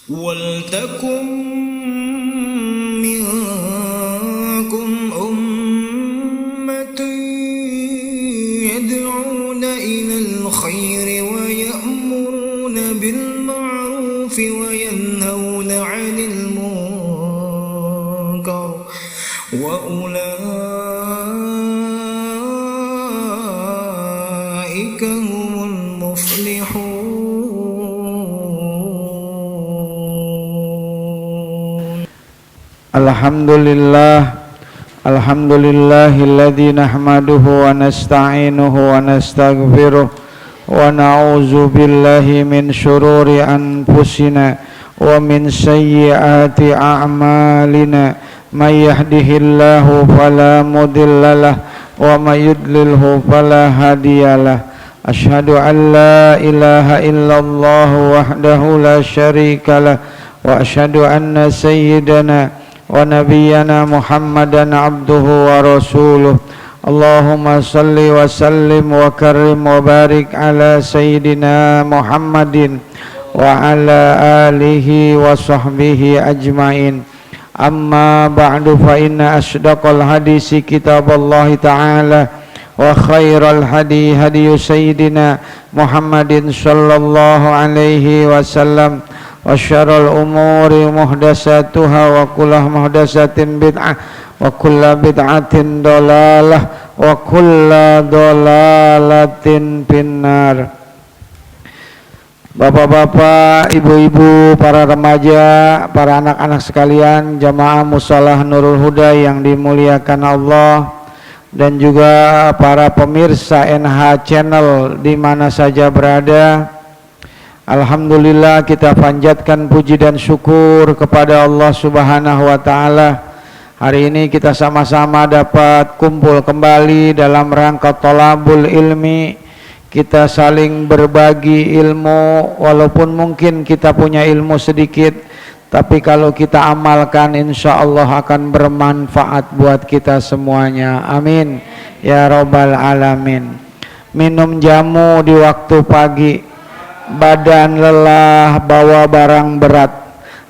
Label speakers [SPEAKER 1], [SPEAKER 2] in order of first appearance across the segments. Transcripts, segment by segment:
[SPEAKER 1] Waltakum minkum ummatun yad'una ilal khairi wa ya'muruna bil ma'rufi wa yanhauna 'anil munkar wa ulaika humul muflihun.
[SPEAKER 2] Alhamdulillahilladzi nahmaduhu wa nasta'inuhu wa nastaghfiruh wa na'udzu billahi min syururi anfusina wa min sayyiati a'malina may yahdihillahu fala mudhillalah wa may yudlilhu fala hadiyalah. Asyhadu an la ilaha illallah wahdahu la syarikalah wa asyhadu anna sayyidana wa nabiyyana Muhammadan abduhu wa rasuluh. Allahumma salli wa sallim wa karim wa barik ala sayyidina Muhammadin wa ala alihi wa sahbihi ajmain. Amma ba'du, fa inna asdaqal hadisi kitaballahi ta'ala wa khairal hadi hadiyu sayyidina Muhammadin sallallahu alaihi wasallam wa syarrul umuri muhdasatuha wa kullu muhdasatin bid'ah wa kullu bid'atin dalalah wa kullu dalalatin finnar. Bapak-bapak, ibu-ibu, para remaja, para anak-anak sekalian, jamaah Musholah Nurul Huda yang dimuliakan Allah, dan juga para pemirsa NH Channel di mana saja berada. Alhamdulillah, kita panjatkan puji dan syukur kepada Allah Subhanahu wa taala. Hari ini kita sama-sama dapat kumpul kembali dalam rangka thalabul ilmi. Kita saling berbagi ilmu, walaupun mungkin kita punya ilmu sedikit, tapi kalau kita amalkan insya Allah akan bermanfaat buat kita semuanya. Amin ya rabbal alamin. Minum jamu di waktu pagi, badan lelah bawa barang berat,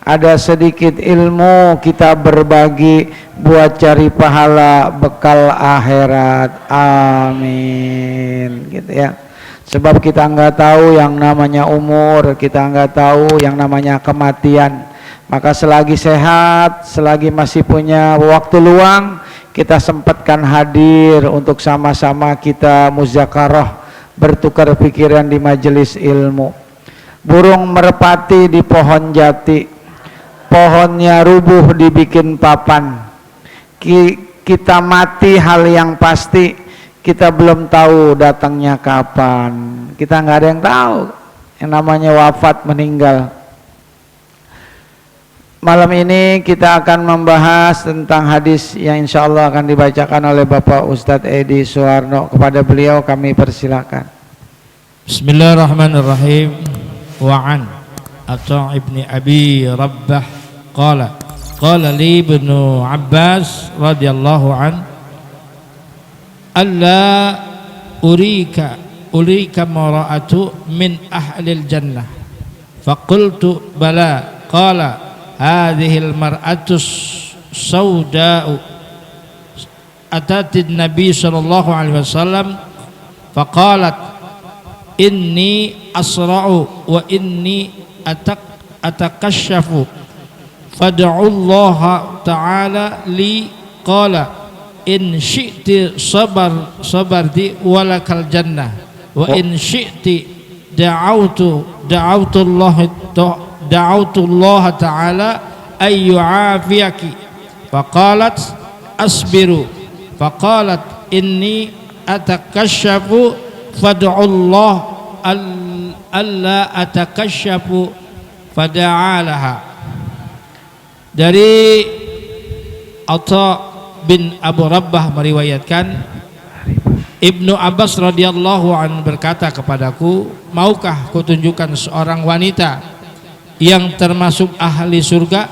[SPEAKER 2] ada sedikit ilmu kita berbagi buat cari pahala bekal akhirat. Amin, gitu ya. Sebab kita nggak tahu yang namanya umur, kita nggak tahu yang namanya kematian. Maka selagi sehat, selagi masih punya waktu luang, kita sempatkan hadir untuk sama-sama kita muzakarah, bertukar pikiran di majelis ilmu. Burung merpati di pohon jati, pohonnya rubuh dibikin papan. Kita mati hal yang pasti, kita belum tahu datangnya kapan. Kita nggak ada yang tahu yang namanya wafat, meninggal. Malam ini kita akan membahas tentang hadis yang insya Allah akan dibacakan oleh Bapak Ustadz Edi Suwarno. Kepada beliau kami persilakan.
[SPEAKER 3] Bismillahirrahmanirrahim. Wa'an Ata' ibni Abi Rabbah qala li ibnu Abbas radhiyallahu an alla urika mara'atu min ahlil jannah faqultu bala qala hadhil mar'atu sawda'u atatin nabi sallallahu alaihi wasallam faqalat inni asra'u wa inni atakashafu fad'ullaha ta'ala li qala in syi'ti sabarti walakal jannah wa in syi'ti da'autullaha ta'ala ay yu'afiyaki faqalat asbiru faqalat inni atakashafu fad'ullah alla atakashafu fada'alaha. Dari Ata bin Abu Rabbah meriwayatkan, Ibnu Abbas radhiyallahu anhu berkata kepadaku, maukah kutunjukkan seorang wanita yang termasuk ahli surga?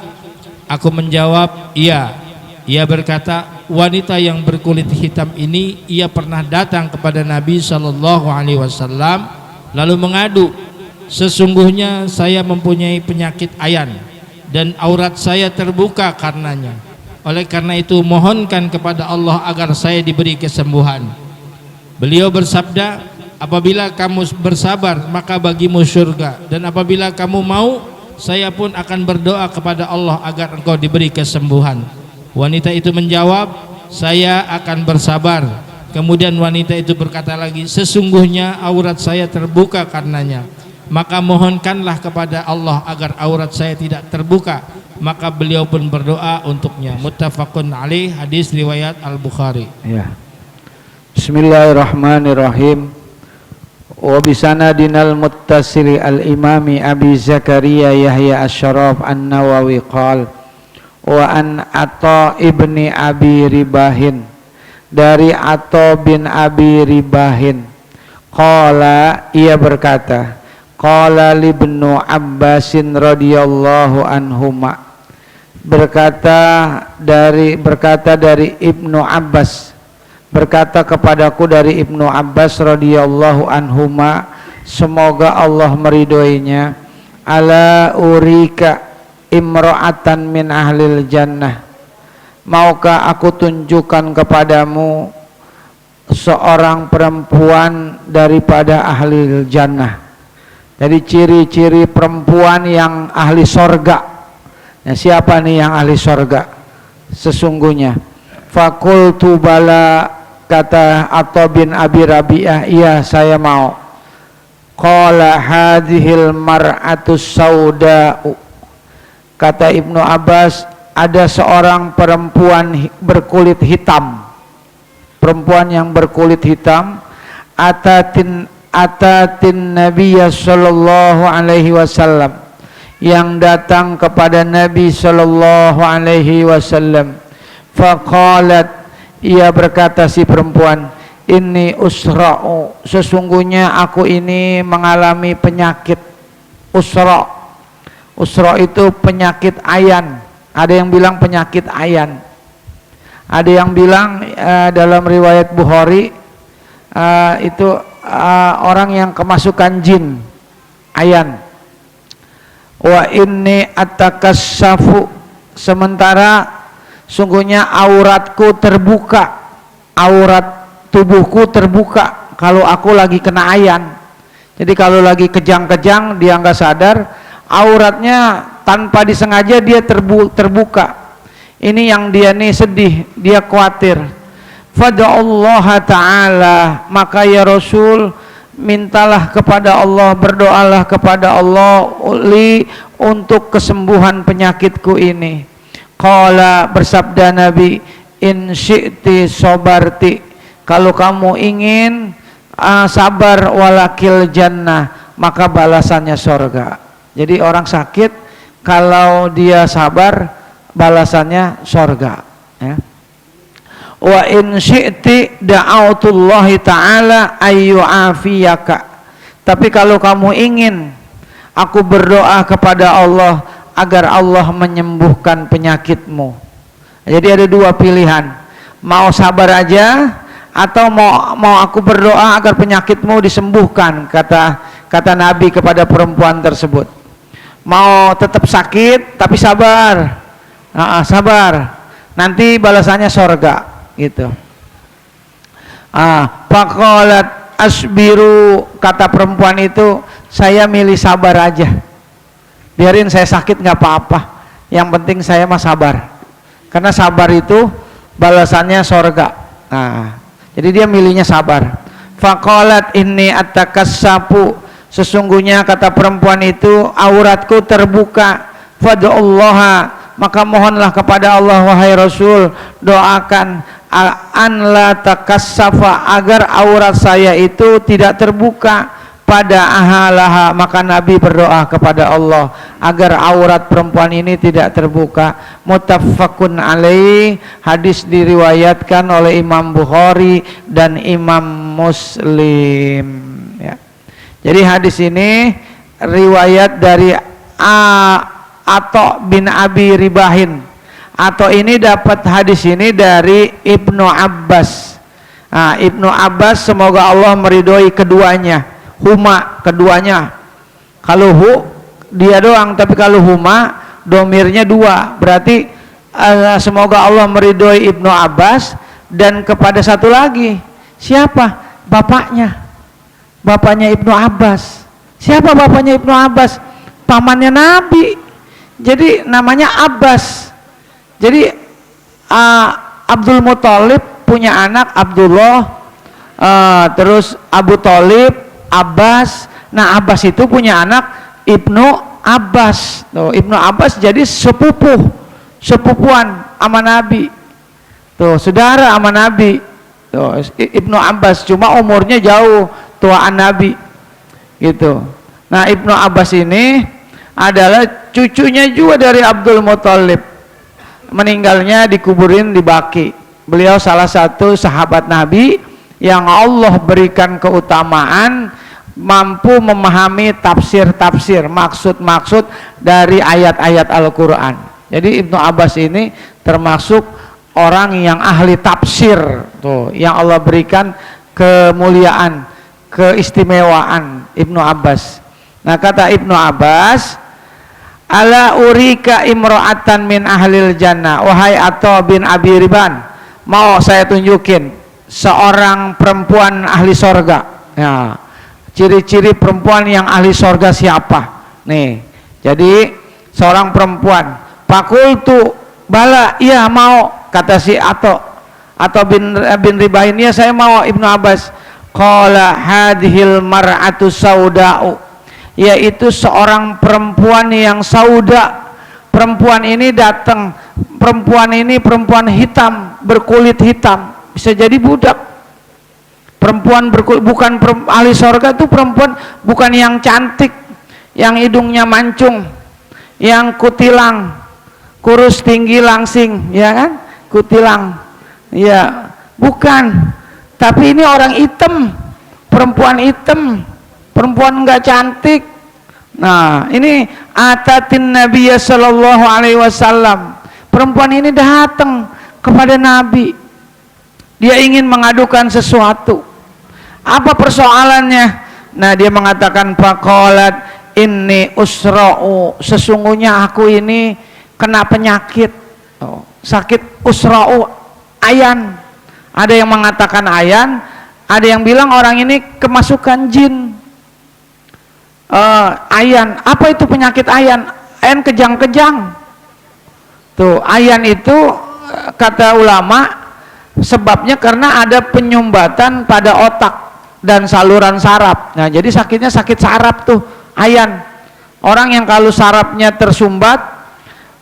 [SPEAKER 3] Aku menjawab, iya. Ia berkata, wanita yang berkulit hitam ini ia pernah datang kepada Nabi Shallallahu Alaihi Wasallam lalu mengadu, sesungguhnya saya mempunyai penyakit ayan dan aurat saya terbuka karenanya. Oleh karena itu mohonkan kepada Allah agar saya diberi kesembuhan. Beliau bersabda, apabila kamu bersabar maka bagimu surga, dan apabila kamu mau saya pun akan berdoa kepada Allah agar engkau diberi kesembuhan. Wanita itu menjawab, saya akan bersabar. Kemudian wanita itu berkata lagi, sesungguhnya aurat saya terbuka karenanya, maka mohonkanlah kepada Allah agar aurat saya tidak terbuka. Maka beliau pun berdoa untuknya. Muttafaqun alaih, hadis riwayat Al-Bukhari.
[SPEAKER 2] Ya. Bismillahirrahmanirrahim. Wa bisanadinal muttasili al-imami Abi Zakaria Yahya Asy-Syaraf An-Nawawi qala wa an Atha ibni Abi Ribahin, dari Atha bin Abi Ribahin, qala, ia berkata, qala li Ibnu Abbasin radhiyallahu anhuma, berkata dari Ibnu Abbas, berkata kepadaku dari Ibnu Abbas radhiyallahu anhuma, semoga Allah meridhoinya, ala urika imra'atan min ahlil jannah, maukah aku tunjukkan kepadamu seorang perempuan daripada ahli jannah. Jadi ciri-ciri perempuan yang ahli sorga. Nah, siapa nih yang ahli sorga sesungguhnya? Fakultu bala, kata Atha bin Abi Rabi'ah, iya saya mau. Qala hadhil mar'atus sauda'u, kata Ibnu Abbas, ada seorang perempuan berkulit hitam, perempuan yang berkulit hitam, atatin Nabiya sallallahu alaihi wasallam, yang datang kepada Nabi sallallahu alaihi wasallam. Faqalat, ia berkata si perempuan, inni usra'u, sesungguhnya aku ini mengalami penyakit usra'. Usra' itu penyakit ayan. Ada yang bilang penyakit ayan, ada yang bilang dalam riwayat Bukhari itu orang yang kemasukan jin, ayan. Wa inni atakassafu, sementara sungguhnya auratku terbuka, aurat tubuhku terbuka kalau aku lagi kena ayan. Jadi kalau lagi kejang-kejang dia nggak sadar, auratnya tanpa disengaja dia terbuka. Ini yang dia nih sedih, dia khawatir. Fada'allaha ta'ala, maka ya Rasul mintalah kepada Allah, berdoalah kepada Allah untuk kesembuhan penyakitku ini. Qala, bersabda Nabi, in syi'ti sabarti, kalau kamu ingin sabar walakil jannah, maka balasannya surga. Jadi orang sakit kalau dia sabar balasannya surga, ya. Wa in syi'ti da'autullahi ta'ala ayyu'afiyaka, tapi kalau kamu ingin, aku berdoa kepada Allah agar Allah menyembuhkan penyakitmu. Jadi ada dua pilihan, mau sabar aja atau mau aku berdoa agar penyakitmu disembuhkan, kata Nabi kepada perempuan tersebut. Mau tetap sakit tapi sabar, sabar, nanti balasannya surga, gitu. Faqalat asbiru, kata perempuan itu, saya milih sabar aja, biarin saya sakit nggak apa-apa, yang penting saya mah sabar, karena sabar itu balasannya surga. Jadi dia milihnya sabar. Faqalat inni atakassafu, sesungguhnya kata perempuan itu auratku terbuka. Fad'ullaha, maka mohonlah kepada Allah wahai Rasul, doakan an la takassafa, agar aurat saya itu tidak terbuka pada ahalaha. Maka Nabi berdoa kepada Allah agar aurat perempuan ini tidak terbuka. Muttafaqun alaih, hadis diriwayatkan oleh Imam Bukhari dan Imam Muslim, ya. Jadi hadis ini riwayat dari Atha bin Abi Ribahin. atau ini dapat hadis ini dari Ibnu Abbas. Nah, Ibnu Abbas semoga Allah meridhoi keduanya, huma keduanya. Kalau hu dia doang, tapi kalau huma domirnya dua, berarti semoga Allah meridhoi Ibnu Abbas. Dan kepada satu lagi, siapa? Bapaknya Ibnu Abbas. Siapa bapaknya Ibnu Abbas? Pamannya Nabi, jadi namanya Abbas. Jadi Abdul Muthalib punya anak Abdullah, terus Abu Thalib, Abbas. Nah, Abbas itu punya anak Ibnu Abbas. Tuh, Ibnu Abbas jadi sepupuan sama Nabi. Tuh, saudara sama Nabi. Tuh, Ibnu Abbas, cuma umurnya jauh tuaan Nabi. Gitu. Nah, Ibnu Abbas ini adalah cucunya juga dari Abdul Muthalib. Meninggalnya dikuburin di Baqi. Beliau salah satu sahabat Nabi yang Allah berikan keutamaan mampu memahami tafsir-tafsir, maksud-maksud dari ayat-ayat Al-Quran. Jadi Ibnu Abbas ini termasuk orang yang ahli tafsir, tuh, yang Allah berikan kemuliaan, keistimewaan Ibnu Abbas. Nah, kata Ibnu Abbas, ala urika imro'atan min ahlil jannah, wahai Atha bin Abi Riban, mau saya tunjukin seorang perempuan ahli sorga. Ya, ciri-ciri perempuan yang ahli sorga siapa? Nih, jadi seorang perempuan. Fakultu bala, iya mau, kata si Atha bin Ribain, ya saya mau Ibnu Abbas. Qala hadhil mar'atu sauda'u, yaitu seorang perempuan yang sauda. Perempuan ini datang, perempuan ini perempuan hitam, berkulit hitam, bisa jadi budak. Perempuan berkulit, bukan ahli sorga itu perempuan bukan yang cantik, yang hidungnya mancung, yang kutilang, kurus tinggi langsing, ya kan? Kutilang, ya bukan. Tapi ini orang hitam, perempuan hitam, perempuan enggak cantik. Nah, ini atatin Nabiya sallallahu alaihi wasallam. Perempuan ini datang kepada Nabi. Dia ingin mengadukan sesuatu. Apa persoalannya? Nah, dia mengatakan faqalat inni usra'u, sesungguhnya aku ini kena penyakit. Sakit usra'u, ayan. Ada yang mengatakan ayan, ada yang bilang orang ini kemasukan jin. Ayan, apa itu penyakit ayan? Ayan kejang-kejang. Tuh, ayan itu kata ulama sebabnya karena ada penyumbatan pada otak dan saluran saraf. Nah, jadi sakitnya sakit saraf tuh, ayan. Orang yang kalau sarafnya tersumbat,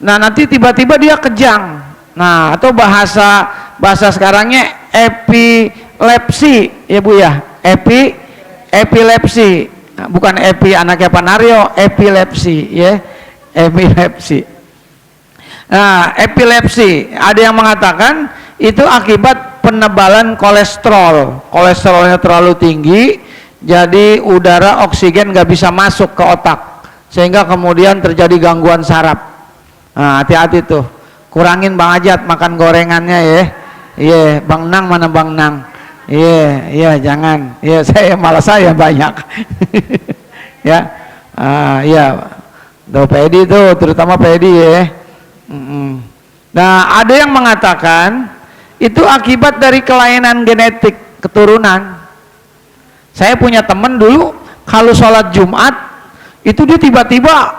[SPEAKER 2] nah nanti tiba-tiba dia kejang. Nah, atau bahasa sekarangnya epilepsi, ya Bu ya, epilepsi, bukan epi anaknya Panario, epilepsi, ya, epilepsi. Nah, epilepsi, ada yang mengatakan itu akibat penebalan kolesterolnya terlalu tinggi, jadi udara oksigen nggak bisa masuk ke otak, sehingga kemudian terjadi gangguan saraf. Nah, hati-hati tuh, kurangin Bang Ajat makan gorengannya ya. Iya, Bang Nang mana Bang Nang? Iya, jangan. Iya, saya banyak. Ya, iya. Tuh pedi tuh, terutama pedi ya. Nah, ada yang mengatakan itu akibat dari kelainan genetik keturunan. Saya punya temen dulu kalau sholat Jumat itu dia tiba-tiba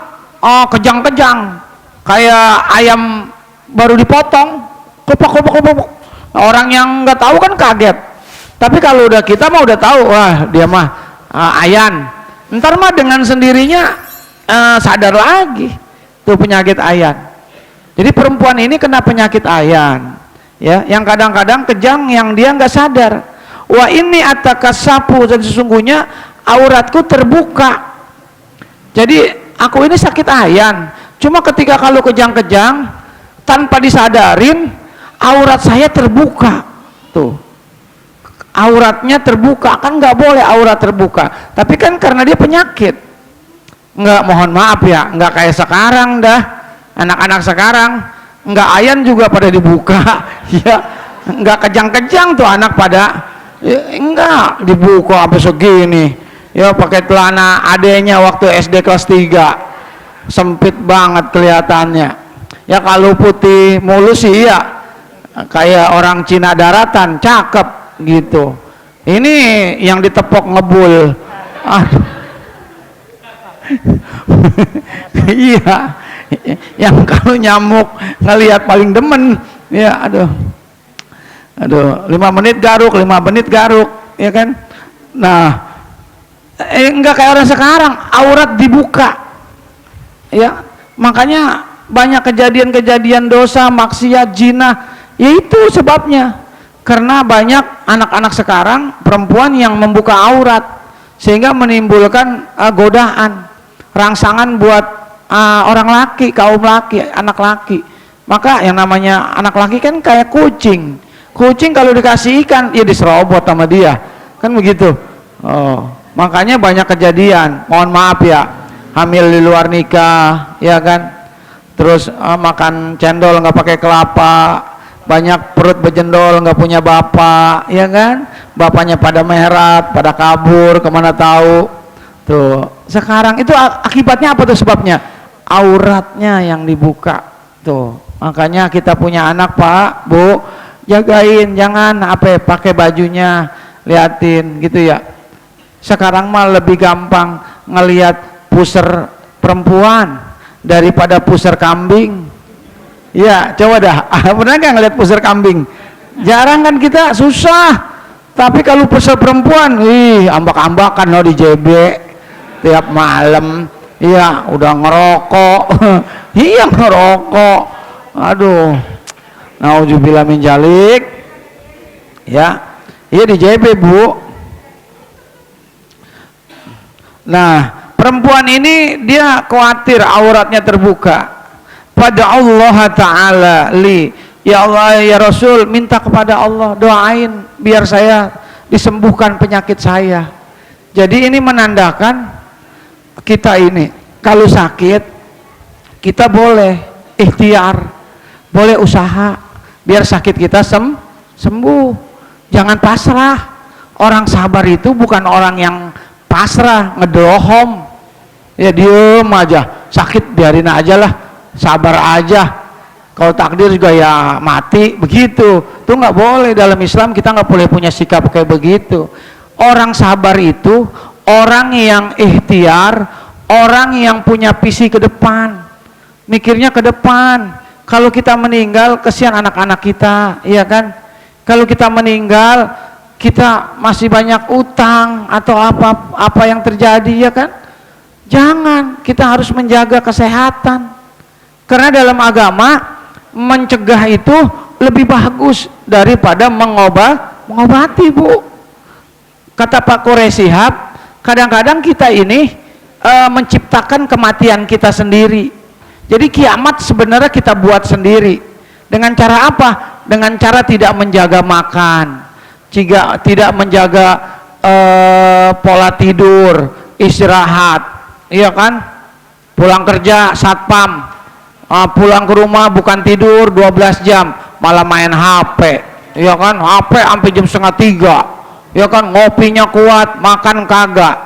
[SPEAKER 2] kejang-kejang kayak ayam baru dipotong, kopok. Orang yang nggak tahu kan kaget. Tapi kalau udah kita mah udah tahu, wah dia mah ayan. Ntar mah dengan sendirinya sadar lagi tuh penyakit ayan. Jadi perempuan ini kena penyakit ayan, ya, yang kadang-kadang kejang yang dia nggak sadar. Wah ini atakasapu, dan sesungguhnya auratku terbuka. Jadi aku ini sakit ayan. Cuma ketika kalau kejang-kejang tanpa disadarin, aurat saya terbuka. Tuh, auratnya terbuka, kan nggak boleh aurat terbuka. Tapi kan karena dia penyakit, nggak, mohon maaf ya, nggak kayak sekarang dah. Anak-anak sekarang Enggak ayan juga pada dibuka. Ya, enggak kejang-kejang tuh anak pada enggak dibuka sampai segini. Ya pakai celana adenya waktu SD kelas 3, sempit banget kelihatannya. Ya kalau putih mulus sih ya kayak orang Cina daratan, cakep gitu. Ini yang ditepok ngebul. Aduh. Iya, yang kalau nyamuk ngelihat paling demen. Ya aduh, 5 menit garuk, 5 menit garuk, ya kan. Nah, enggak kayak orang sekarang, aurat dibuka. Ya, makanya banyak kejadian-kejadian dosa, maksiat, zina. Ya itu sebabnya, karena banyak anak-anak sekarang perempuan yang membuka aurat sehingga menimbulkan godaan, rangsangan buat orang laki, kaum laki, anak laki. Maka yang namanya anak laki kan kayak kucing. Kucing kalau dikasih ikan ya diserobot sama dia, kan begitu. Oh, makanya banyak kejadian. Mohon maaf ya, hamil di luar nikah, ya kan. Terus makan cendol nggak pakai kelapa, banyak perut bejendol nggak punya bapak, ya kan. Bapaknya pada merat, pada kabur kemana tahu. Tuh sekarang itu akibatnya apa tuh sebabnya? Auratnya yang dibuka. Tuh makanya kita punya anak Pak, Bu, jagain, jangan pakai bajunya, liatin gitu ya. Sekarang mah lebih gampang ngelihat puser perempuan daripada puser kambing. Ya coba dah, pernah nggak ngelihat puser kambing? Jarang kan, kita susah. Tapi kalau puser perempuan, ambak-ambakan loh di JB tiap malam. Iya udah ngerokok. Iya ngerokok. Aduh, nauzubillah min dzalik. Ya, iya di JB Bu. Nah, perempuan ini dia khawatir auratnya terbuka. Pada Allah Ta'ala ya Allah ya Rasul, minta kepada Allah, doain biar saya disembuhkan penyakit saya. Jadi ini menandakan kita ini kalau sakit kita boleh ikhtiar, boleh usaha biar sakit kita sembuh. Jangan pasrah. Orang sabar itu bukan orang yang pasrah ngedohom, ya diem aja, sakit biarin aja lah, sabar aja, kalau takdir juga ya mati, begitu. Itu nggak boleh. Dalam Islam kita nggak boleh punya sikap kayak begitu. Orang sabar itu orang yang ikhtiar, orang yang punya visi ke depan, mikirnya ke depan. Kalau kita meninggal kesian anak-anak kita, iya kan. Kalau kita meninggal kita masih banyak utang atau apa yang terjadi, ya kan. Jangan, kita harus menjaga kesehatan, karena dalam agama mencegah itu lebih bagus daripada mengobati Bu. Kata Pak Quraisihab, kadang-kadang kita ini menciptakan kematian kita sendiri. Jadi kiamat sebenarnya kita buat sendiri. Dengan cara apa? Dengan cara tidak menjaga makan, tidak menjaga pola tidur, istirahat, iya kan. Pulang kerja satpam, pulang ke rumah bukan tidur 12 jam, malah main HP, ya kan. HP sampai jam 2:30, ya kan. Ngopinya kuat, makan kagak.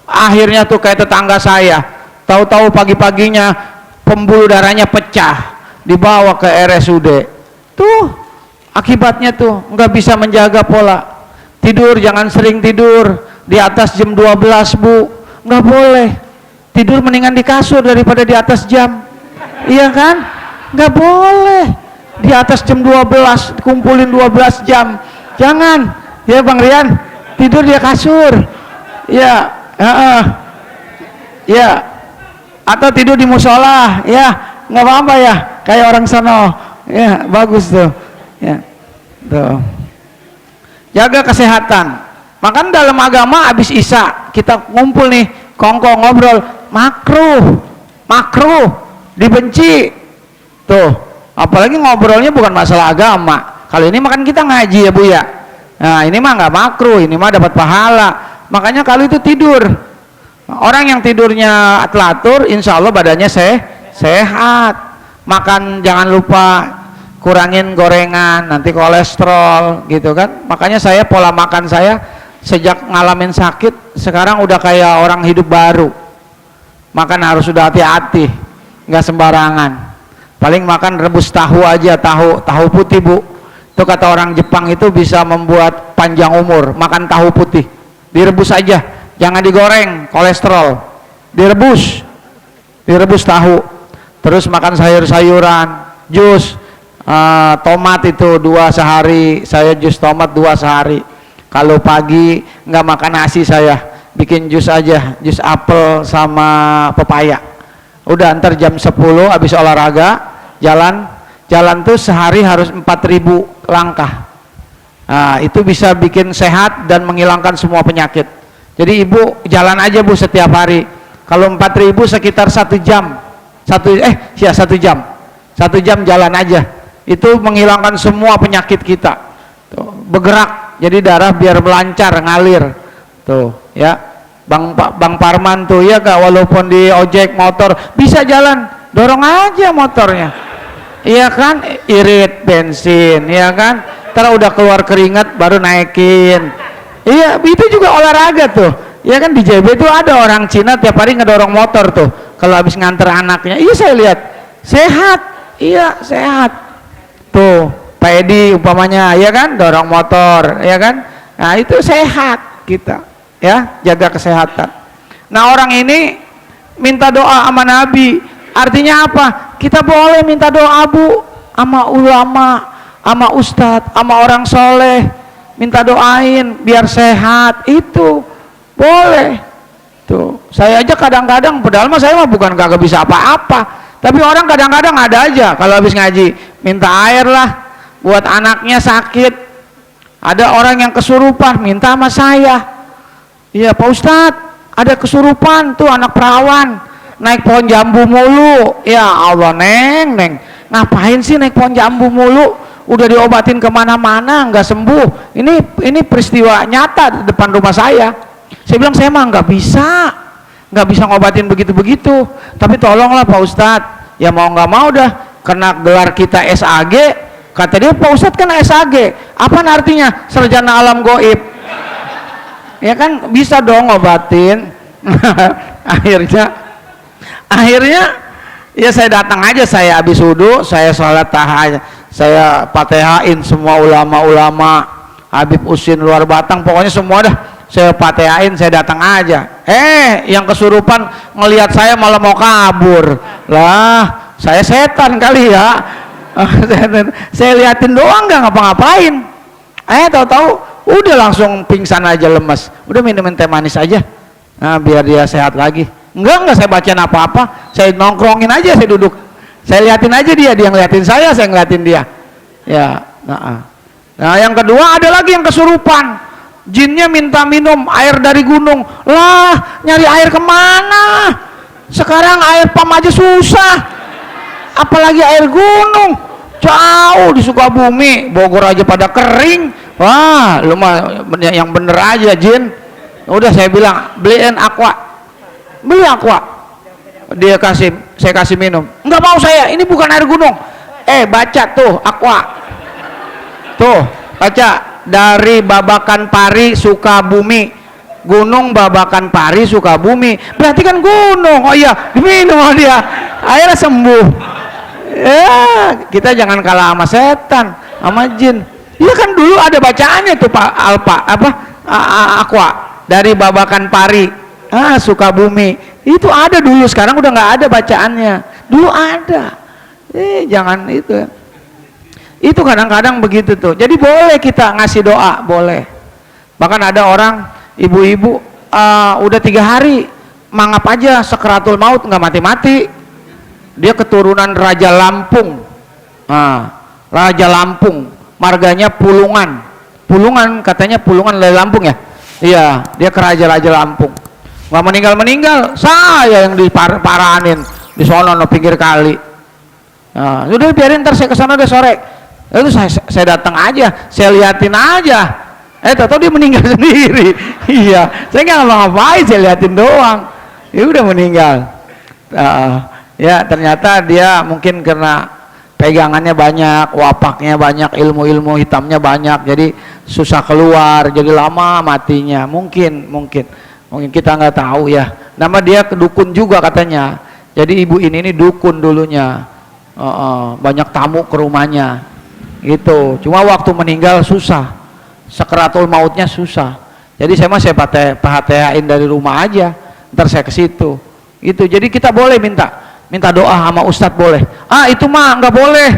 [SPEAKER 2] Akhirnya tuh kayak tetangga saya, tahu-tahu pagi-paginya pembuluh darahnya pecah, dibawa ke RSUD. Tuh akibatnya tuh nggak bisa menjaga pola tidur. Jangan sering tidur di atas jam 12 Bu, nggak boleh. Tidur mendingan di kasur daripada di atas jam, iya kan. Nggak boleh di atas jam 12 kumpulin 12 jam, jangan ya Bang Rian. Tidur di kasur, ya ya, atau tidur di musola, ya nggak apa-apa ya, kayak orang sono, ya bagus tuh, ya tuh. Jaga kesehatan. Makan dalam agama habis isya kita ngumpul nih, kongko ngobrol, makruh, dibenci tuh. Apalagi ngobrolnya bukan masalah agama. Kalau ini makan kita ngaji ya Bu ya. Nah ini mah nggak makruh, ini mah dapat pahala. Makanya kalau itu tidur, orang yang tidurnya teratur insya Allah badannya sehat. Makan jangan lupa kurangin gorengan, nanti kolesterol gitu kan. Makanya saya pola makan saya sejak ngalamin sakit sekarang udah kayak orang hidup baru. Makan harus sudah hati-hati, nggak sembarangan. Paling makan rebus tahu aja, tahu putih Bu. Itu kata orang Jepang itu bisa membuat panjang umur. Makan tahu putih, direbus aja, jangan digoreng, kolesterol. Direbus tahu. Terus makan sayur-sayuran, jus. Tomat itu 2 sehari, saya jus tomat 2 sehari. Kalau pagi nggak makan nasi saya bikin jus aja, jus apel sama pepaya. Udah ntar jam 10 habis olahraga jalan tuh sehari harus 4.000 langkah. Nah, itu bisa bikin sehat dan menghilangkan semua penyakit. Jadi ibu jalan aja Bu setiap hari. Kalau 4.000 sekitar 1 jam. 1 jam. 1 jam jalan aja. Itu menghilangkan semua penyakit kita. Tuh, bergerak, jadi darah biar melancar, ngalir. Tuh, ya. Bang Parman tuh ya Kak, walaupun di ojek motor bisa jalan, dorong aja motornya. Iya kan, irit bensin, ya kan. Ntar udah keluar keringat baru naikin. Iya, itu juga olahraga tuh. Ya kan di JB tuh ada orang Cina tiap hari ngedorong motor tuh. Kalau habis nganter anaknya, iya saya lihat sehat, iya sehat. Tuh, Pak Edi umpamanya, ya kan, dorong motor, ya kan. Nah itu sehat kita, ya, jaga kesehatan. Nah orang ini minta doa sama Nabi, artinya apa? Kita boleh minta doa Bu, sama ulama, sama ustadz, sama orang soleh, minta doain biar sehat, itu boleh. Tuh, saya aja kadang-kadang, padahal mah saya mah bukan kagak bisa apa-apa. Tapi orang kadang-kadang ada aja kalau habis ngaji minta air lah buat anaknya sakit. Ada orang yang kesurupan minta sama saya. Iya Pak Ustadz, ada kesurupan tuh anak perawan naik pohon jambu mulu. Ya Allah neng, ngapain sih naik pohon jambu mulu? Udah diobatin kemana-mana nggak sembuh. Ini peristiwa nyata di depan rumah saya. Saya bilang saya mah nggak bisa ngobatin begitu-begitu, tapi tolonglah Pak Ustadz. Ya mau nggak mau dah, kena gelar kita SAG, kata dia Pak Ustadz kan SAG, apa artinya? Sarjana alam goib. Ya kan bisa dong ngobatin. akhirnya ya saya datang aja, saya habis wudhu, saya sholat tahajud, saya patehain semua ulama-ulama, Habib Usin luar Batang, pokoknya semua dah saya patehain, saya datang aja. Yang kesurupan ngelihat saya malah mau kabur. Lah, saya setan kali ya. Saya liatin doang nggak ngapa-ngapain. Tahu-tahu udah langsung pingsan aja, lemes. Udah minumin teh manis aja. Nah, biar dia sehat lagi. Enggak saya bacain apa-apa. Saya nongkrongin aja, saya duduk. Saya liatin aja dia ngeliatin saya ngeliatin dia. Ya, nah yang kedua ada lagi yang kesurupan. Jinnya minta minum air dari gunung. Lah, nyari air kemana? Sekarang air pam aja susah, apalagi air gunung. Jauh di Sukabumi, Bogor aja pada kering. Wah, lu mah yang bener aja Jin. Udah saya bilang beliin aqua, beli aqua. Saya kasih minum. Nggak mau saya, ini bukan air gunung. Baca tuh aqua. Tuh, baca. Dari Babakan Pari Sukabumi, Gunung Babakan Pari Sukabumi, berarti kan gunung. Oh iya, diminum dia, akhirnya sembuh. Ya, kita jangan kalah sama setan, sama jin. Iya kan dulu ada bacaannya tuh Pak aqua dari Babakan Pari Sukabumi, itu ada dulu, sekarang udah nggak ada bacaannya. Dulu ada. Jangan itu ya. Itu kadang-kadang begitu tuh. Jadi boleh kita ngasih doa, boleh. Bahkan ada orang ibu-ibu udah 3 hari mangap aja, sekaratul maut nggak mati-mati. Dia keturunan Raja Lampung. Raja Lampung, marganya Pulungan. Pulungan katanya Pulungan dari Lampung ya. Iya, dia ke Raja Lampung. Nggak meninggal, saya yang diparanin di sono no pinggir kali. Nah, udah biarin, ntar saya kesana deh sore. Itu saya datang aja, saya liatin aja. Tahu dia meninggal sendiri. Iya, saya nggak ngapa-ngapain, saya liatin doang. Ya udah meninggal. Ya, ternyata dia mungkin karena pegangannya banyak, wapaknya banyak, ilmu-ilmu hitamnya banyak, jadi susah keluar, jadi lama matinya. Mungkin kita nggak tahu ya. Nama dia kedukun juga katanya. Jadi ibu ini dukun dulunya. Banyak tamu ke rumahnya. Gitu. Cuma waktu meninggal susah. Sakaratul mautnya susah. Jadi saya PHTH-in dari rumah aja. Ntar saya ke situ. Itu. Jadi kita boleh minta doa sama ustadz boleh. Itu mah nggak boleh.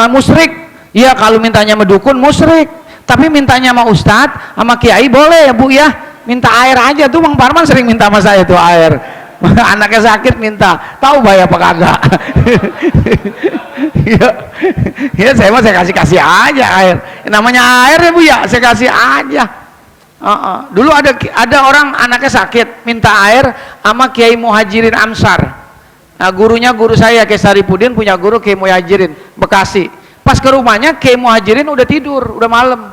[SPEAKER 2] Musyrik. Iya, kalau mintanya medukun musyrik. Tapi mintanya sama ustadz sama kiai boleh ya Bu ya. Minta air aja tuh. Bang Parman sering minta sama saya tuh air. Anaknya sakit minta, tahu bayar apa kagak? Ya saya kasih aja air. Namanya air ya Bu ya, saya kasih aja. Dulu ada orang anaknya sakit minta air sama Kiai Muhajirin Amsar. Nah, gurunya guru saya Kiai Saripudin punya guru Kiai Muhajirin Bekasi. Pas ke rumahnya Kiai Muhajirin udah tidur, udah malam,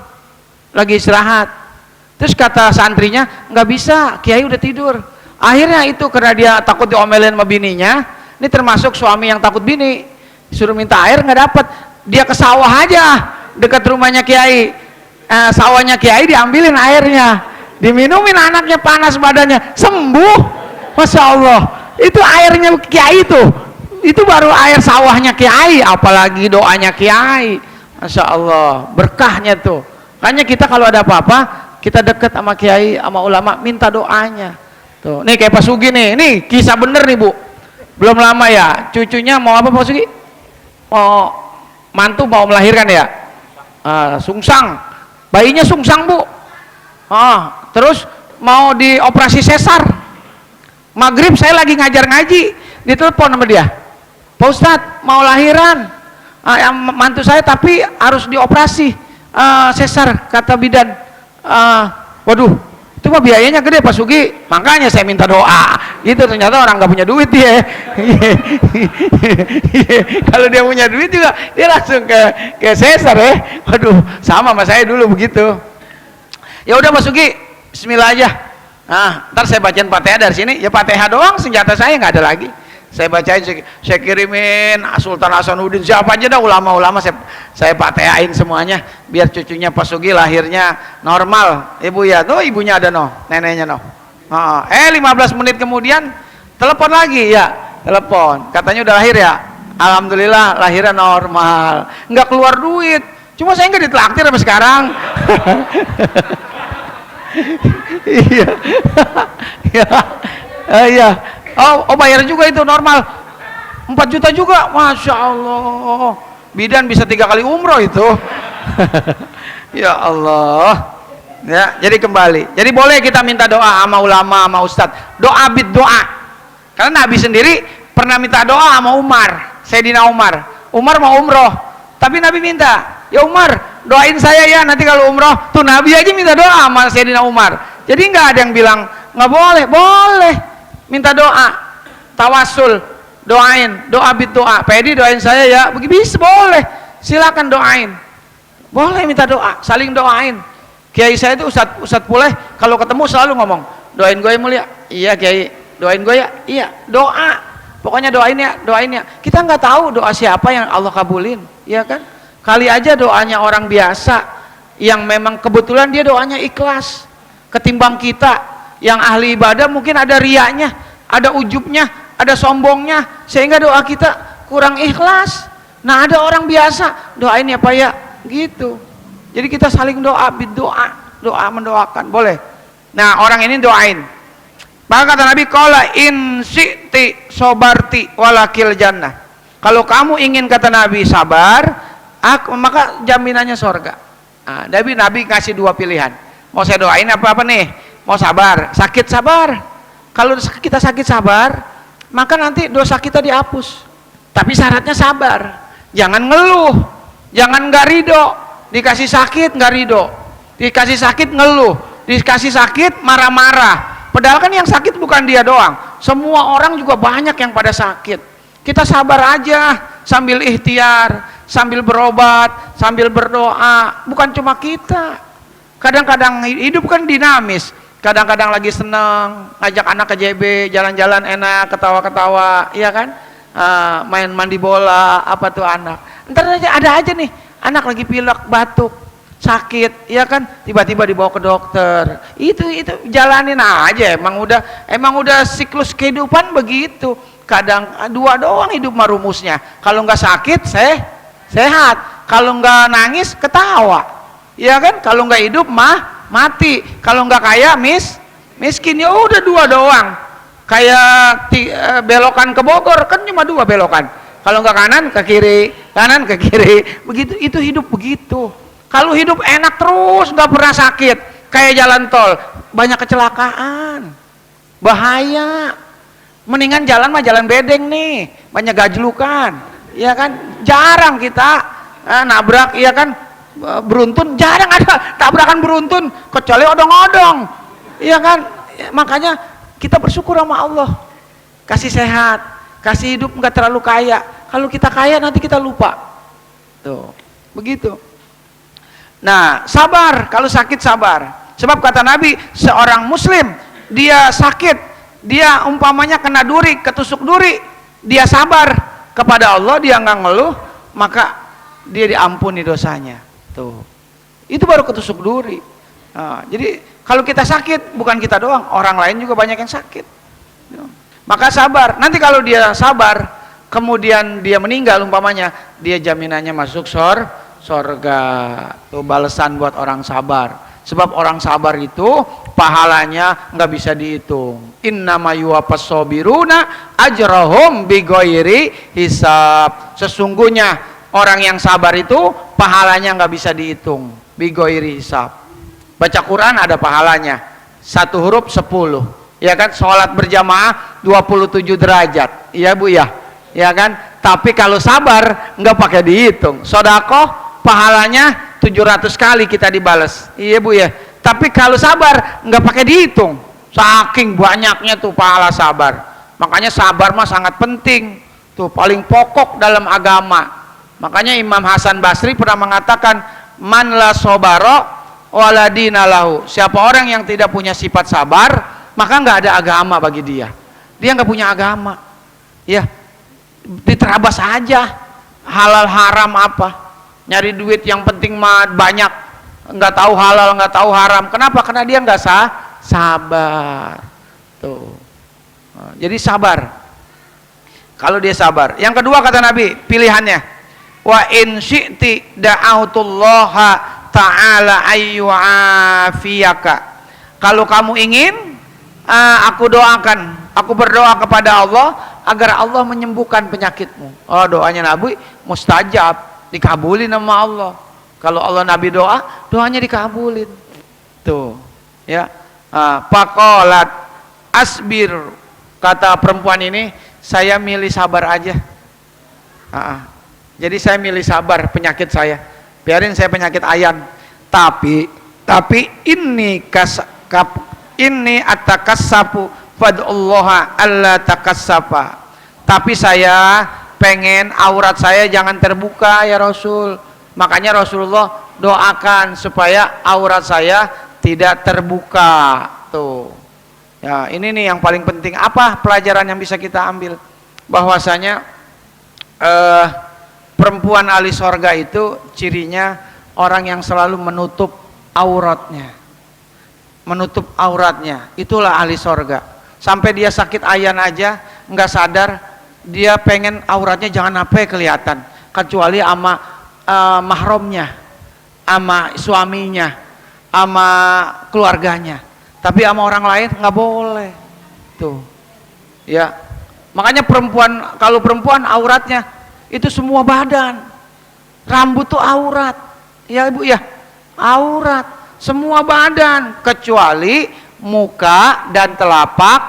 [SPEAKER 2] lagi istirahat. Terus kata santrinya, nggak bisa, Kiai udah tidur. Akhirnya itu karena dia takut diomelin sama bininya, ini termasuk suami yang takut bini, suruh minta air nggak dapat, dia ke sawah aja dekat rumahnya Kiai. Sawahnya Kiai diambilin airnya, diminumin, anaknya panas badannya, sembuh. Masya Allah, itu airnya Kiai itu baru air sawahnya Kiai, apalagi doanya Kiai. Masya Allah, berkahnya tuh. Makanya kita kalau ada apa-apa, kita dekat sama Kiai, sama ulama, minta doanya. Tuh, nih kayak Pak Sugi nih kisah bener nih Bu. Belum lama ya, cucunya mau apa Pak Sugi? Mantu mau melahirkan ya? Sungsang, bayinya sungsang Bu. Terus mau dioperasi sesar. Maghrib saya lagi ngajar ngaji, ditelepon sama dia. Pak Ustadz mau lahiran, mantu saya tapi harus dioperasi sesar, kata bidan. Waduh, itu mah biayanya gede Pak Sugi, makanya saya minta doa. Gitu, ternyata orang nggak punya duit dia. Kalau dia punya duit juga dia langsung ke sesar ya. Waduh, sama saya dulu begitu. Ya udah Pak Sugi, Bismillah aja. Ntar saya bacain Fatihah dari sini. Ya Fatihah doang, senjata saya nggak ada lagi. Saya bacain, saya kirimin Sultan Hasanuddin, siapa aja dah ulama-ulama, saya Fatihain semuanya biar cucunya Pak Sugi lahirnya normal. Ibu ya, tuh ibunya ada neneknya 15 menit kemudian telepon lagi ya, telepon, katanya udah lahir ya. Alhamdulillah lahirnya normal, nggak keluar duit, cuma saya nggak ditraktir sampai sekarang. Iya. Oh bayar juga itu normal 4 juta juga, Masya Allah. Bidan bisa 3 kali umroh itu. Ya Allah. Ya, jadi kembali. Jadi boleh kita minta doa sama ulama, sama ustadz. Doa bid doa. Karena Nabi sendiri pernah minta doa sama Umar, Sayyidina Umar. Umar mau umroh, tapi Nabi minta, ya Umar doain saya ya nanti kalau umroh. Tuh Nabi aja minta doa sama Sayyidina Umar. Jadi nggak ada yang bilang nggak boleh, boleh. Minta doa, tawasul, doain, doa bid doa. Pedi doain saya ya, bisa boleh, silakan doain, boleh minta doa, saling doain. Kiai saya itu Ustadz Puleh, kalau ketemu selalu ngomong, doain gue ya mulia, iya Kiai, doain gue ya, iya, doa, pokoknya doain ya. Kita nggak tahu doa siapa yang Allah kabulin, ya kan? Kali aja doanya orang biasa, yang memang kebetulan dia doanya ikhlas, ketimbang kita yang ahli ibadah mungkin ada riaknya, ada ujubnya, ada sombongnya, sehingga doa kita kurang ikhlas. Nah ada orang biasa doain ya Pak ya, gitu. Jadi kita saling doa, berdoa, doa mendoakan, boleh. Nah orang ini doain. Maka kata Nabi, qala in syi'ti sobarti walakil jannah. Kalau kamu ingin, kata Nabi, sabar, maka jaminannya sorga. Nah, Nabi kasih 2 pilihan. Mau saya doain apa nih? Mau sabar, sakit sabar. Kalau kita sakit sabar, maka nanti dosa kita dihapus. Tapi syaratnya sabar. Jangan ngeluh, jangan nggak ridho. Dikasih sakit nggak ridho, dikasih sakit ngeluh, dikasih sakit marah-marah. Padahal kan yang sakit bukan dia doang, semua orang juga banyak yang pada sakit. Kita sabar aja sambil ikhtiar, sambil berobat, sambil berdoa. Bukan cuma kita. Kadang-kadang hidup kan dinamis. Kadang-kadang lagi seneng, ngajak anak ke JB, jalan-jalan enak, ketawa-ketawa, iya kan? main mandi bola, apa tuh anak. Ntar aja ada aja nih anak lagi pilek, batuk, sakit, ya kan, tiba-tiba dibawa ke dokter. Itu jalanin aja, emang udah siklus kehidupan begitu. Kadang dua doang hidup mah rumusnya. Kalau nggak sakit, sehat. Kalau nggak nangis, ketawa. Ya kan? Kalau nggak hidup mah mati. Kalau nggak kaya, miskin. Ya udah dua doang. Kayak belokan ke Bogor kan cuma dua belokan. Kalau nggak kanan ke kiri, begitu. Itu hidup begitu. Kalau hidup enak terus, nggak pernah sakit, kayak jalan tol, banyak kecelakaan, bahaya. Mendingan jalan mah jalan bedeng nih, banyak gajlukan, ya kan? Jarang kita nabrak, ya kan? Beruntun, jarang ada tabrakan beruntun, kecuali odong-odong, ya kan? Makanya kita bersyukur sama Allah, kasih sehat, kasih hidup nggak terlalu kaya. Kalau kita kaya nanti kita lupa, tuh, begitu. Nah, sabar, kalau sakit sabar. Sebab kata Nabi, seorang muslim dia sakit, dia umpamanya kena duri, ketusuk duri, dia sabar kepada Allah, dia nggak ngeluh, maka dia diampuni dosanya. Tuh, itu baru ketusuk duri. Nah, jadi kalau kita sakit, bukan kita doang, orang lain juga banyak yang sakit. Maka sabar. Nanti kalau dia sabar, kemudian dia meninggal umpamanya, dia jaminannya masuk sorga. Tuh balasan buat orang sabar. Sebab orang sabar itu pahalanya nggak bisa dihitung. Innama yuwaffas shobiruna ajrahum bighairi hisab. Sesungguhnya orang yang sabar itu pahalanya nggak bisa dihitung, bighairi hisab. Baca Quran ada pahalanya, 1 huruf 10, ya kan? Sholat berjamaah 27 derajat, iya Bu ya, ya kan? Tapi kalau sabar nggak pakai dihitung. Sedekah pahalanya 700 kali kita dibalas, iya Bu ya. Tapi kalau sabar nggak pakai dihitung, saking banyaknya tuh pahala sabar. Makanya sabar mah sangat penting, tuh paling pokok dalam agama. Makanya Imam Hasan Basri pernah mengatakan, man la sobaro waladina lahu. Siapa orang yang tidak punya sifat sabar, maka nggak ada agama bagi dia. Dia nggak punya agama, ya. Diterabas aja, halal haram apa, nyari duit yang penting mah banyak, nggak tahu halal nggak tahu haram. Kenapa? Karena dia nggak sabar. Tuh. Nah, jadi sabar. Kalau dia sabar. Yang kedua kata Nabi, pilihannya, wa in syi'ti da'autullaha ta'ala ayyu'afiyaka. Kalau kamu ingin, aku berdoa kepada Allah agar Allah menyembuhkan penyakitmu. Oh, doanya Nabi mustajab, dikabulin sama Allah. Kalau Allah Nabi doa, doanya dikabulin. Tuh, ya. Faqalat asbir, kata perempuan ini, saya milih sabar aja. Jadi saya milih sabar penyakit saya. Biarin saya penyakit ayan, tapi ini atakassapu fad'ullaha alla takassafa. Tapi saya pengen aurat saya jangan terbuka ya Rasul. Makanya Rasulullah doakan supaya aurat saya tidak terbuka. Tuh. Ya, ini nih yang paling penting. Apa pelajaran yang bisa kita ambil? Bahwasanya perempuan ahli sorga itu cirinya orang yang selalu menutup auratnya. Menutup auratnya, itulah ahli sorga. Sampai dia sakit ayan aja nggak sadar, dia pengen auratnya jangan sampai kelihatan, kecuali sama mahramnya, sama suaminya, sama keluarganya. Tapi sama orang lain nggak boleh. Tuh, ya. Makanya perempuan, kalau perempuan auratnya itu semua badan, rambut tuh aurat, ya Ibu ya, aurat, semua badan kecuali muka dan telapak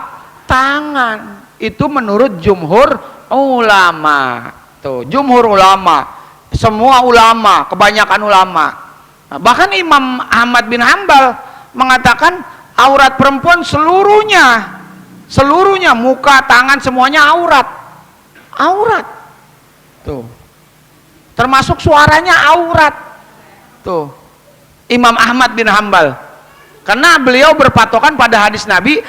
[SPEAKER 2] tangan. Itu menurut jumhur ulama. Tuh, jumhur ulama, semua ulama, kebanyakan ulama. Nah, bahkan Imam Ahmad bin Hanbal mengatakan aurat perempuan seluruhnya, muka, tangan, semuanya aurat. Tuh. Termasuk suaranya aurat. Tuh. Imam Ahmad bin Hanbal. Karena beliau berpatokan pada hadis Nabi,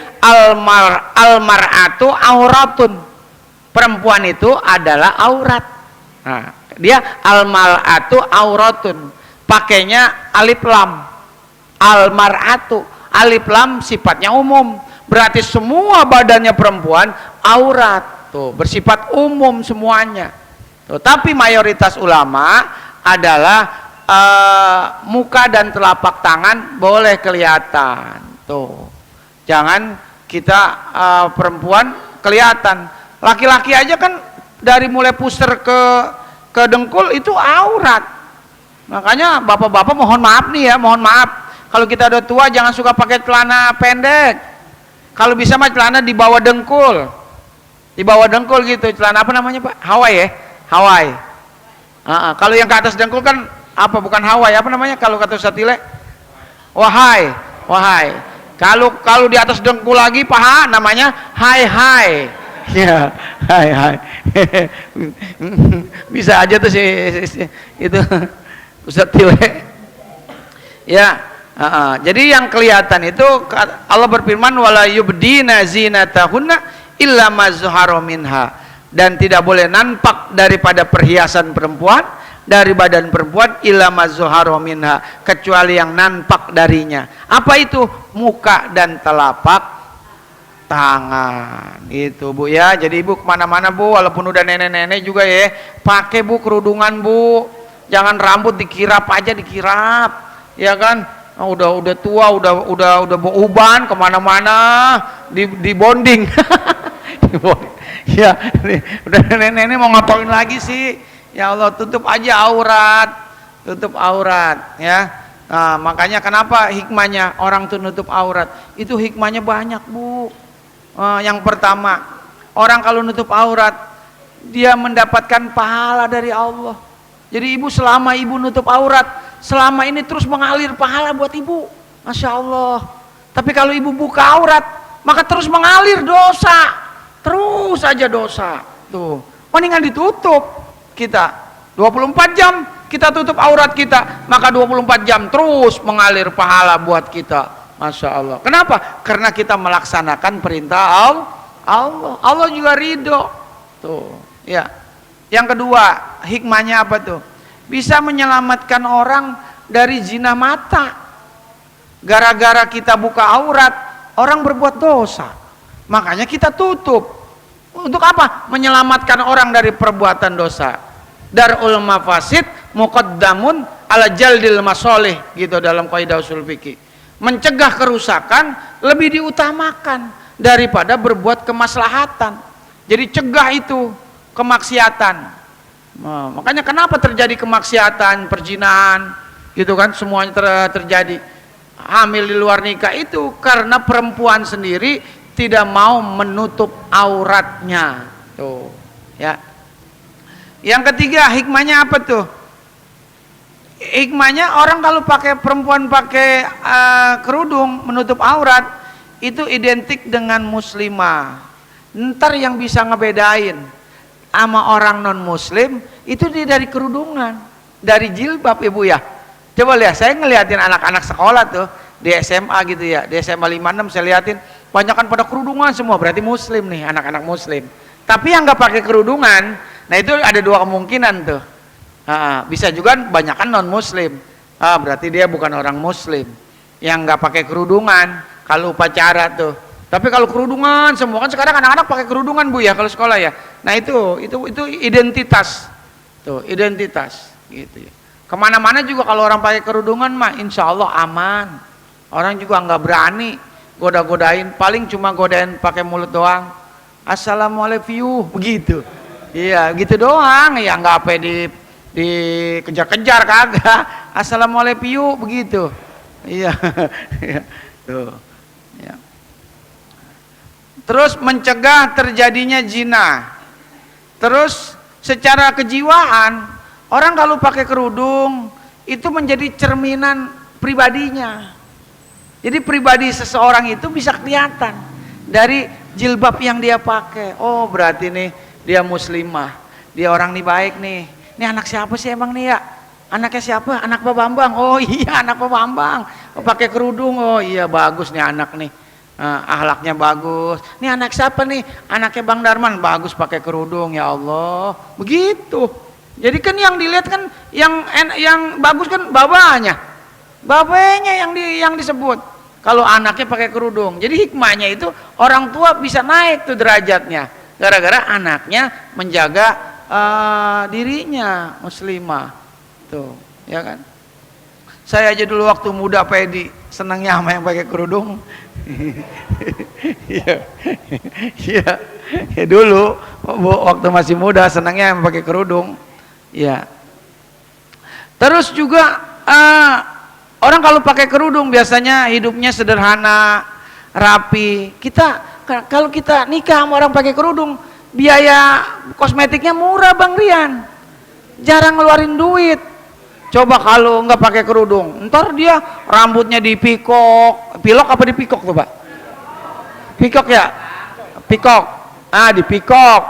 [SPEAKER 2] almar'atu auratun. perempuan itu adalah aurat. Nah, dia al-mar'atu auratun, pakainya alif lam. Al-mar'atu, alif lam sifatnya umum, berarti semua badannya perempuan aurat, tuh bersifat umum semuanya. Tuh, tapi mayoritas ulama adalah muka dan telapak tangan boleh kelihatan. Tuh, jangan kita perempuan kelihatan. Laki-laki aja kan dari mulai pusar ke dengkul itu aurat. Makanya bapak-bapak mohon maaf nih ya, mohon maaf. Kalau kita udah tua jangan suka pakai celana pendek. Kalau bisa mah celana di bawah dengkul. Di bawah dengkul gitu. Celana apa namanya, Pak? Hawaii ya? Hawaii. Kalau yang ke atas dengkul kan apa? Bukan Hawaii, apa namanya kalau kata Satile? Wahai. Kalau di atas dengkul lagi paha namanya hai. Ya, hai. Bisa aja tuh itu Ustaz Tile. Ya. Jadi yang kelihatan itu Allah berfirman wala yubdina zinatahunna illa ma zuhara minha, dan tidak boleh nampak daripada perhiasan perempuan dari badan perempuan illa ma zuhara minha, kecuali yang nampak darinya. Apa itu? Muka dan telapak tangan. Itu Bu ya. Jadi Ibu kemana-mana Bu, walaupun udah nenek-nenek juga ya, pakai Bu kerudungan Bu. Jangan rambut dikirap aja, dikirap, ya kan? Udah tua, udah uban kemana-mana di bonding. Ya, udah nenek-nenek mau ngapain lagi sih? Ya Allah, tutup aja aurat, ya. Nah, makanya kenapa hikmahnya orang tuh nutup aurat? Itu hikmahnya banyak Bu. Yang pertama, orang kalau nutup aurat dia mendapatkan pahala dari Allah. Jadi ibu selama ibu nutup aurat, selama ini terus mengalir pahala buat ibu, Masya Allah. Tapi kalau ibu buka aurat, maka terus mengalir dosa, terus aja dosa. Tuh, mendingan ditutup kita 24 jam kita tutup aurat kita, maka 24 jam terus mengalir pahala buat kita, Masya Allah. Kenapa? Karena kita melaksanakan perintah Allah. Allah juga ridho. Tuh, ya. Yang kedua, hikmahnya apa tuh? Bisa menyelamatkan orang dari zina mata. Gara-gara kita buka aurat, orang berbuat dosa. Makanya kita tutup. Untuk apa? Menyelamatkan orang dari perbuatan dosa. Darul mafasid muqaddamun ala jaldil masolih, gitu dalam kaidah usul fikih. Mencegah kerusakan lebih diutamakan daripada berbuat kemaslahatan. Jadi cegah itu kemaksiatan. Nah, makanya kenapa terjadi kemaksiatan, perzinahan, gitu kan, semuanya terjadi. Hamil di luar nikah itu karena perempuan sendiri tidak mau menutup auratnya. Tuh, ya. Yang ketiga, hikmahnya apa tuh? Hikmahnya orang kalau perempuan pakai kerudung menutup aurat itu identik dengan muslimah. Ntar yang bisa ngebedain sama orang non muslim itu dia dari kerudungan, dari jilbab ibu ya. Coba lihat, saya ngeliatin anak-anak sekolah tuh di SMA gitu ya, di SMA 56 saya liatin banyakan pada kerudungan semua, berarti muslim nih, anak-anak muslim. Tapi yang nggak pakai kerudungan, nah itu ada dua kemungkinan tuh. Bisa juga banyakan non muslim, berarti dia bukan orang muslim. Yang nggak pakai kerudungan kalau upacara tuh. Tapi kalau kerudungan semua, kan sekarang anak-anak pakai kerudungan Bu ya kalau sekolah ya. Nah itu identitas. Tuh, identitas gitu ya. Kemana-mana juga kalau orang pakai kerudungan mah insya Allah aman. Orang juga nggak berani goda-godain, paling cuma godain pakai mulut doang. Assalamualaikum begitu. Iya, gitu doang ya, nggak apa dikejar-kejar kagak. Assalamualaikum begitu. Iya. Tuh. Ya. Terus mencegah terjadinya zina. Terus secara kejiwaan, orang kalau pakai kerudung itu menjadi cerminan pribadinya. Jadi pribadi seseorang itu bisa kelihatan dari jilbab yang dia pakai. Oh, berarti nih dia muslimah, dia orang nih baik nih. Ini anak siapa sih emang nih ya? Anaknya siapa? Anak Pak Bambang. Oh iya, anak Pak Bambang. Oh, pakai kerudung. Oh iya, bagus nih anak nih. Akhlaknya bagus. Ini anak siapa nih? Anaknya Bang Darman, bagus pakai kerudung, ya Allah. Begitu. Jadi kan yang dilihat kan yang bagus kan babanya yang disebut. Kalau anaknya pakai kerudung. Jadi hikmahnya itu orang tua bisa naik tuh derajatnya gara-gara anaknya menjaga dirinya muslimah. Tuh, ya kan? Saya aja dulu waktu muda pedi senangnya sama yang pakai kerudung. Iya. Ya dulu waktu masih muda senangnya yang pakai kerudung. Ya. Terus juga orang kalau pakai kerudung biasanya hidupnya sederhana, rapi. Kalau kita nikah sama orang pakai kerudung, biaya kosmetiknya murah Bang Rian. Jarang ngeluarin duit. Coba kalau nggak pakai kerudung, ntar dia rambutnya dipikok, pilok apa dipikok tuh Pak? Pikok ya? Pikok. Dipikok.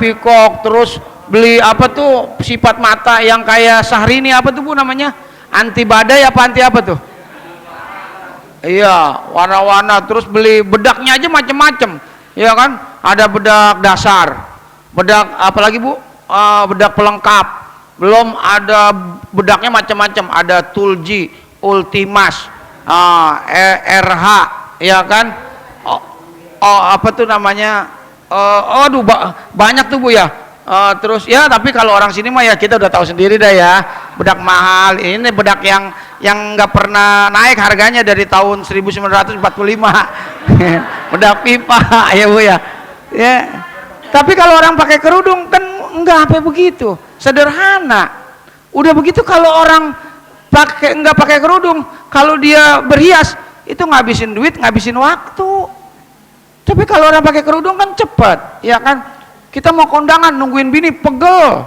[SPEAKER 2] Pikok terus beli apa tuh sifat mata yang kayak Syahrini apa tuh Bu namanya? Anti badai apa anti apa tuh? Iya, warna-warna. Terus beli bedaknya aja macem-macem, ya kan? Ada bedak dasar, bedak apalagi Bu? Bedak pelengkap. Belum ada bedaknya macam-macam. Ada Tulji, Ultimas, RH, ya kan? Apa tuh namanya? Aduh banyak tuh Bu ya. Terus ya tapi kalau orang sini mah ya kita udah tahu sendiri dah ya, bedak mahal. Ini bedak yang nggak pernah naik harganya dari tahun 1945. Bedak pipa ya Bu ya. Ya. Tapi kalau orang pakai kerudung kan enggak apa begitu, sederhana. Udah begitu kalau orang nggak pakai kerudung, kalau dia berhias itu ngabisin duit, ngabisin waktu. Tapi kalau orang pakai kerudung kan cepat, ya kan? Kita mau kondangan nungguin bini pegel,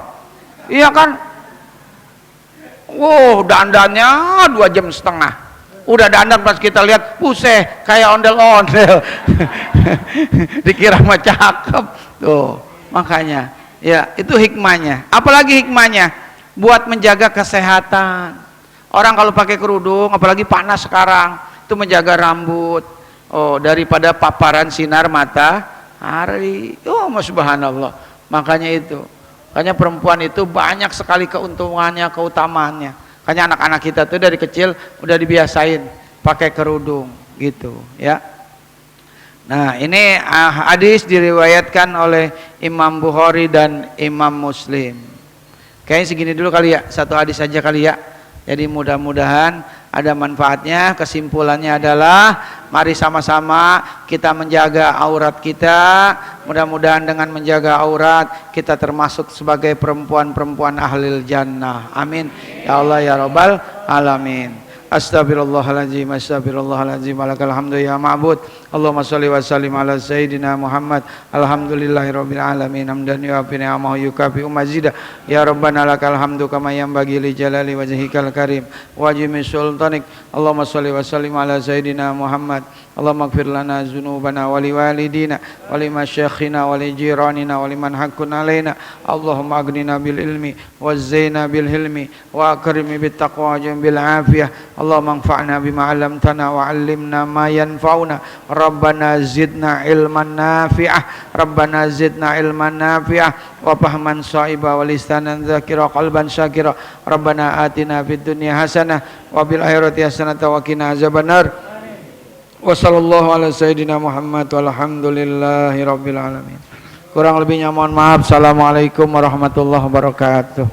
[SPEAKER 2] iya kan? Wow, dandannya 2,5 jam. Udah dandan pas kita lihat, buset, kayak ondel-ondel. Dikira mah cakep. Tuh, makanya, ya itu hikmahnya. Apalagi hikmahnya buat menjaga kesehatan. Orang kalau pakai kerudung, apalagi panas sekarang, itu menjaga rambut. Daripada paparan sinar matahari. Subhanallah. Makanya itu. Makanya perempuan itu banyak sekali keuntungannya, keutamaannya. Makanya anak-anak kita tuh dari kecil udah dibiasain pakai kerudung gitu, ya. Nah, ini hadis diriwayatkan oleh Imam Bukhari dan Imam Muslim. Kayaknya segini dulu kali ya, satu hadis saja kali ya. Jadi mudah-mudahan ada manfaatnya. Kesimpulannya adalah mari sama-sama kita menjaga aurat kita. Mudah-mudahan dengan menjaga aurat kita termasuk sebagai perempuan-perempuan ahlil jannah. Amin ya Allah ya rabbal alamin. Astagfirullahaladzim, astagfirullahaladzim, walakal hamdu ya ma'bud. Allahumma salli wa sallim ala sayyidina Muhammad. Alhamdulillahirabbil alamin, hamdan yu'afi ni'amahu yukafi mazidah. Ya rabbana lakal hamdu kama yanbaghi li jalali wajhikal karim wa jami sultanik. Allahumma salli wa sallim ala sayyidina Muhammad. Allahumma ighfir lana dzunubana wa liwalidina wa limasyayikhina wa lijiranina wa liman haqqun alaina. Allahumma aghnina bil ilmi wa zaina bil hilmi wa akrimni bit taqwa wa bil afiyah. Allahumma anfa'na bima 'allamtana wa 'allimna ma yanfa'una. Rabbana zidna ilman nafi'ah. Rabbana zidna ilman nafi'ah wa fahman sha'iba wa lisanan dzakira qalban syakira. Rabbana atina fid dunya hasanah wa bil akhirati hasanah wa qina azabannar. Wa sallallahu ala sayyidina Muhammad walhamdulillahi rabbil alamin. Kurang lebihnya mohon maaf. Assalamualaikum warahmatullahi wabarakatuh.